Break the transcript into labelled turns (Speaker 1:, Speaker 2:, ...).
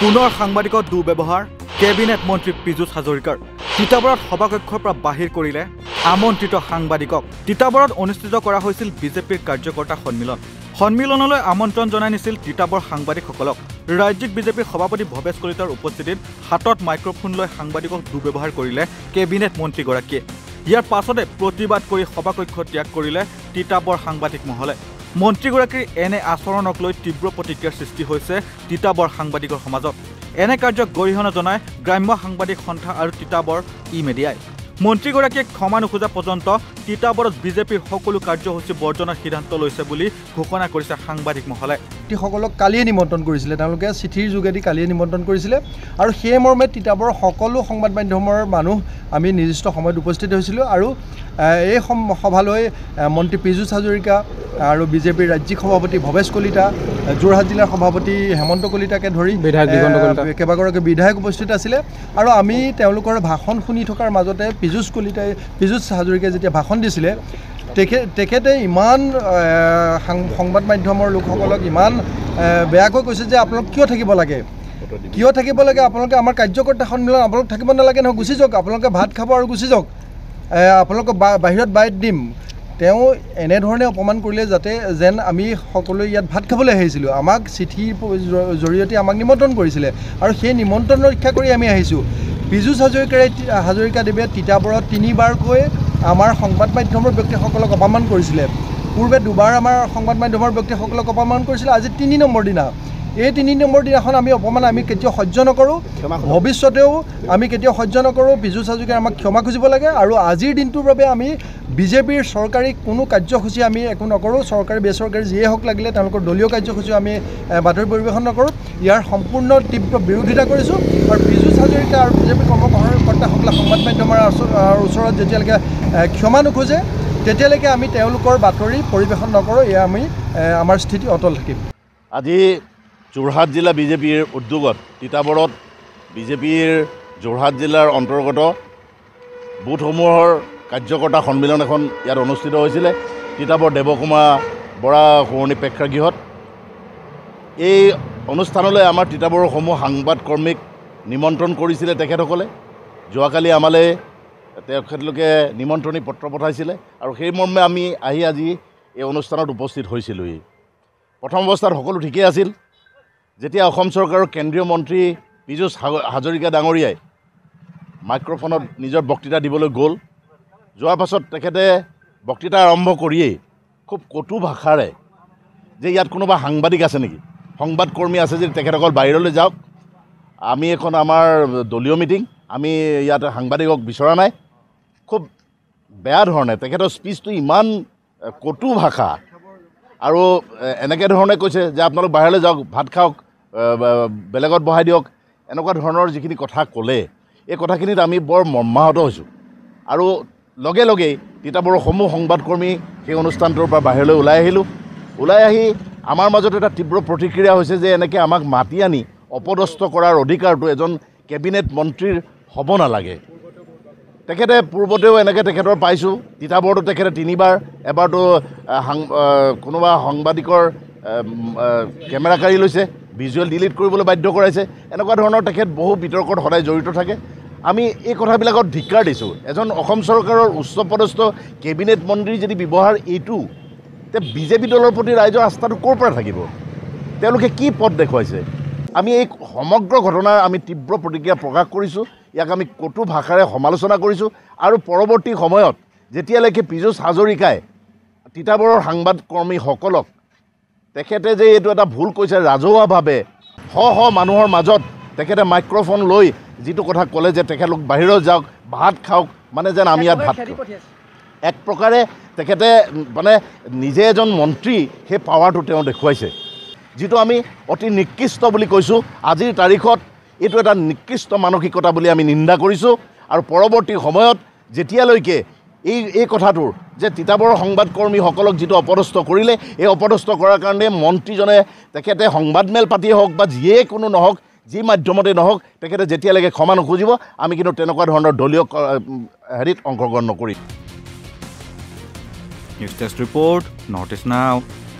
Speaker 1: পুনৰ সাংবাদিকৰ দুৰ্ব্যৱহাৰ কেবিনেট মন্ত্ৰী পীযুষ হাজৰিকাৰ তিতাবৰত সভাকক্ষৰ পৰা বাহিৰ কৰিলে আমন্ত্ৰিত সাংবাদিকক। তিতাবৰত অনুষ্ঠিত কৰা হৈছিল বিজেপিৰ কাৰ্যকৰ্তা সন্মিলন। সন্মিলনলৈ আমন্ত্ৰণ জনাই নিছিল তিতাবৰ সাংবাদিকসকলক। ৰাজ্যিক বিজেপিৰ সভাপতি ভৱেশ কলিতাৰ উপস্থিতিত হাতত মাইক্ৰফোন লৈ সাংবাদিকক দুৰ্ব্যৱহাৰ কৰিলে কেবিনেট মন্ত্ৰীগৰাকীয়ে। ইয়াৰ পাছতে প্ৰতিবাদ কৰি সভাকক্ষ ত্যাগ কৰিলে তিতাবৰ সাংবাদিক মহলে। মন্ত্ৰীগৰাকীৰ এনে আচৰণক লৈ তীব্ৰ প্ৰতিক্ৰিয়াৰ সৃষ্টি হৈছে তিতাবৰ সাংবাদিকৰ সমাজত। এনে কাৰ্যক গৰিহণা জনায় গ্ৰাম্য সাংবাদিক সন্থা আৰু তিতাবৰ ই-মিডিয়াই। মন্ত্ৰীগৰাকীয়ে ক্ষমা নোখোজা পৰ্যন্ত তিতাবৰত বিজেপিৰ সকলো কাৰ্যসূচী বৰ্জনৰ সিদ্ধান্ত লৈছে বুলি ঘোষণা কৰিছে সাংবাদিক মহলে।
Speaker 2: সকলক কালিয়ে নিমন্ত্ৰণ কৰিছিলে, তেওঁলোকে চিঠিৰ যোগেদি কালিয়ে নিমন্ত্ৰণ কৰিছিলে আৰু সেই মৰ্মে তিতাবৰৰ সকলো সংবাদ মাধ্যমৰ মানুহ আমি নিৰ্দিষ্ট সময়ত উপস্থিত হৈছিলোঁ আৰু এই সভালৈ মন্ত্ৰী পীযুষ হাজৰিকা আৰু বিজেপিৰ ৰাজ্যিক সভাপতি ভৱেশ কলিতা, যোৰহাট জিলাৰ সভাপতি হেমন্ত কলিতাকে ধৰি কেইবাগৰাকী বিধায়ক উপস্থিত আছিলে আৰু আমি তেওঁলোকৰ ভাষণ শুনি থকাৰ মাজতে পীযুষ হাজৰিকাই যেতিয়া ভাষণ দিছিলে তেখেতে ইমান সংবাদ মাধ্যমৰ লোকসকলক ইমান বেয়াকৈ কৈছে যে আপোনালোক কিয় থাকিব লাগে, আপোনালোকে আমাৰ কাৰ্যকৰ্তা সন্মিলন, আপোনালোক থাকিব নালাগে নহয়, গুচি যাওক, আপোনালোকে ভাত খাব আৰু গুচি যাওক, আপোনালোকক বাহিৰত বাইট দিম। তেওঁ এনেধৰণে অপমান কৰিলে যাতে যেন আমি সকলোৱে ইয়াত ভাত খাবলৈ আহিছিলোঁ। আমাক চিঠিৰ জৰিয়তে আমাক নিমন্ত্ৰণ কৰিছিলে আৰু সেই নিমন্ত্ৰণ ৰক্ষা কৰি আমি আহিছোঁ। পীযুষ হাজৰিকাদেৱে তিতাবৰত 3বাৰকৈ আমাৰ সংবাদ মাধ্যমৰ ব্যক্তিসকলক অপমান কৰিছিলে। পূৰ্বে 2বাৰ আমাৰ সংবাদ মাধ্যমৰ ব্যক্তিসকলক অপমান কৰিছিলে। আজি 3 নম্বৰ দিনা। এই 3 নম্বৰ দিনাখন আমি অপমান আমি কেতিয়াও সহ্য নকৰোঁ, ভৱিষ্যতেও আমি কেতিয়াও সহ্য নকৰোঁ। পীযুষ হাজৰিকাই আমাক ক্ষমা খুজিব লাগে আৰু আজিৰ দিনটোৰ বাবে আমি বিজেপিৰ চৰকাৰী কোনো কাৰ্যসূচী আমি একো নকৰোঁ। চৰকাৰী বেচৰকাৰী যিয়ে হওক লাগিলে তেওঁলোকৰ দলীয় কাৰ্যসূচীও আমি বাতৰি পৰিৱেশন নকৰোঁ। ইয়াৰ সম্পূৰ্ণ তীব্ৰ বিৰোধিতা কৰিছোঁ আৰু পীযুষ হাজৰিকা আৰু বিজেপিৰ কৰ্মকৰ্তাসকলে সংবাদ মাধ্যমৰ ওচৰত যেতিয়ালৈকে ক্ষমা নোখোজে তেতিয়ালৈকে আমি তেওঁলোকৰ বাতৰি পৰিৱেশন নকৰোঁ। এয়া আমি আমাৰ স্থিতি অটল থাকিম।
Speaker 3: আজি যোৰহাট জিলা বিজেপিৰ উদ্যোগত তিতাবৰত বিজেপিৰ যোৰহাট জিলাৰ অন্তৰ্গত বুথসমূহৰ কাৰ্যকৰ্তা সন্মিলন এখন ইয়াত অনুষ্ঠিত হৈছিলে তিতাবৰ দেৱকুমাৰ বৰা সোঁৱৰণী প্ৰেক্ষাগৃহত। এই অনুষ্ঠানলৈ আমাৰ তিতাবৰৰ সমূহ সাংবাদকৰ্মীক নিমন্ত্ৰণ কৰিছিলে তেখেতসকলে। যোৱাকালি আমালৈ তেখেতলোকে নিমন্ত্ৰণী পত্ৰ পঠাইছিলে আৰু সেই মৰ্মে আমি আজি এই অনুষ্ঠানত উপস্থিত হৈছিলোঁহি। প্ৰথম অৱস্থাত সকলো ঠিকেই আছিল। যেতিয়া অসম চৰকাৰৰ কেন্দ্ৰীয় মন্ত্ৰী পীযুষ হাজৰিকা ডাঙৰীয়াই মাইক্ৰফোনত নিজৰ বক্তৃতা দিবলৈ গ'ল, যোৱাৰ পাছত তেখেতে বক্তৃতা আৰম্ভ কৰিয়েই খুব কটু ভাষাৰে যে ইয়াত কোনোবা সাংবাদিক আছে নেকি, সংবাদকৰ্মী আছে যদি তেখেতসকল বাহিৰলৈ যাওক, আমি এখন আমাৰ দলীয় মিটিং, আমি ইয়াত সাংবাদিকক বিচৰা নাই। খুব বেয়া ধৰণে তেখেতৰ স্পীচটো ইমান কটু ভাষা আৰু এনেকৈ ধৰণে কৈছে যে আপোনালোক বাহিৰলৈ যাওক, ভাত খাওক, বেলেগত বহাই দিয়ক, এনেকুৱা ধৰণৰ যিখিনি কথা ক'লে এই কথাখিনিত আমি বৰ মৰ্মাহত হৈছোঁ। আৰু লগে লগেই তিতাবৰৰ সমূহ সংবাদকৰ্মী সেই অনুষ্ঠানটোৰ পৰা বাহিৰলৈ ওলাই আহি আমাৰ মাজত এটা তীব্ৰ প্ৰতিক্ৰিয়া হৈছে যে এনেকৈ আমাক মাতি আনি অপদস্থ কৰাৰ অধিকাৰটো এজন কেবিনেট মন্ত্ৰীৰ হ'ব নালাগে। তেখেতে পূৰ্বতেও এনেকৈ তেখেতৰ পাইছোঁ, তিতাবৰতো তেখেতে 3বাৰ, এবাৰতো কোনোবা সাংবাদিকৰ কেমেৰাকাৰী লৈছে, ভিজুৱেল ডিলিট কৰিবলৈ বাধ্য কৰাইছে। এনেকুৱা ধৰণৰ তেখেত বহু বিতৰ্কত সদায় জড়িত থাকে। আমি এই কথাবিলাকত ধিক্কাৰ দিছোঁ। এজন অসম চৰকাৰৰ উচ্চপদস্থ কেবিনেট মন্ত্ৰীৰ যদি ব্যৱহাৰ এইটো, তে বিজেপি দলৰ প্ৰতি ৰাইজৰ আস্থাটো ক'ৰ পৰা থাকিব? তেওঁলোকে কি পথ দেখুৱাইছে? আমি এই সমগ্ৰ ঘটনাৰ আমি তীব্ৰ প্ৰতিক্ৰিয়া প্ৰকাশ কৰিছোঁ। ইয়াক আমি কটু ভাষাৰে সমালোচনা কৰিছোঁ আৰু পৰৱৰ্তী সময়ত যেতিয়ালৈকে পীযুষ হাজৰিকাই তিতাবৰৰ সাংবাদকৰ্মীসকলক তেখেতে যে এইটো এটা ভুল কৈছে, ৰাজহুৱাভাৱে মানুহৰ মাজত তেখেতে মাইক্ৰফোন লৈ যিটো কথা ক'লে যে তেখেতলোক বাহিৰত যাওক, ভাত খাওক, মানে যেন আমি ইয়াত ভাত খাওঁ, এক প্ৰকাৰে তেখেতে মানে নিজে এজন মন্ত্ৰী সেই পাৱাৰটো তেওঁ দেখুৱাইছে, যিটো আমি অতি নিকৃষ্ট বুলি কৈছোঁ। আজিৰ তাৰিখত এইটো এটা নিকৃষ্ট মানসিকতা বুলি আমি নিন্দা কৰিছোঁ আৰু পৰৱৰ্তী সময়ত যেতিয়ালৈকে এই কথাটোৰ যে তিতাবৰৰ সংবাদকৰ্মীসকলক যিটো অপদস্থ কৰিলে, এই অপদস্থ কৰাৰ কাৰণে মন্ত্ৰীজনে তেখেতে সংবাদমেল পাতিয়ে হওক বা যিয়ে কোনো নহওক, যি মাধ্যমতে নহওক, তেখেতে যেতিয়ালৈকে ক্ষমা নুখুজিব আমি কিন্তু তেনেকুৱা ধৰণৰ দলীয় হেৰিত অংশগ্ৰহণ নকৰিম।
Speaker 1: News desk report north east নাও।